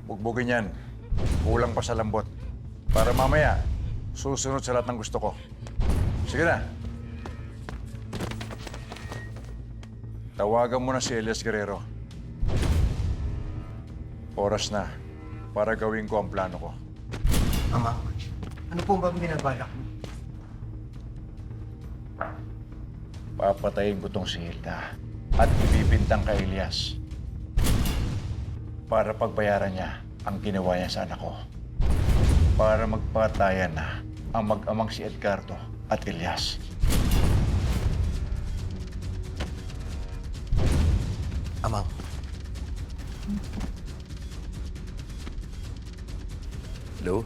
Bugbugin yan. Kulang pa sa lambot. Para mamaya, susunod sa lahat ng gusto ko. Sige na. Tawagan mo na si Elias Guerrero. Oras na para gawin ko ang plano ko. Ama, ano po ba binabalak mo? Papatayin ko tong si Hilda at ibibintang kay Elias para pagbayaran niya ang ginawa niya sa anak ko. Para magpatayan na ang mag-amang si Edgardo at Elias. Amang, Hello?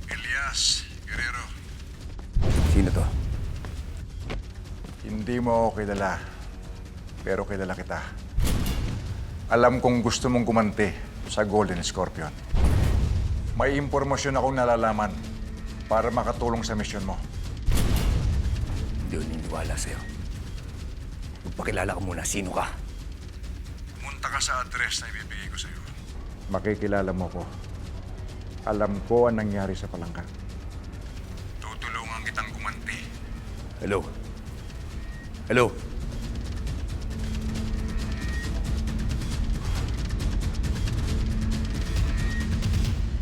Elias Guerrero. Sino to? Hindi mo ako kilala, pero kilala kita. Alam kong gusto mong gumanti sa Golden Scorpion. May impormasyon akong nalalaman para makatulong sa misyon mo. Hindi ko niniwala sa'yo. Magpakilala ka muna. Sino ka? Pumunta ka sa address na ibibigay ko sa'yo. Makikilala mo ko. Alam ko ang nangyari sa Palangka. Tutulungan kitang gumanti. Hello? Hello?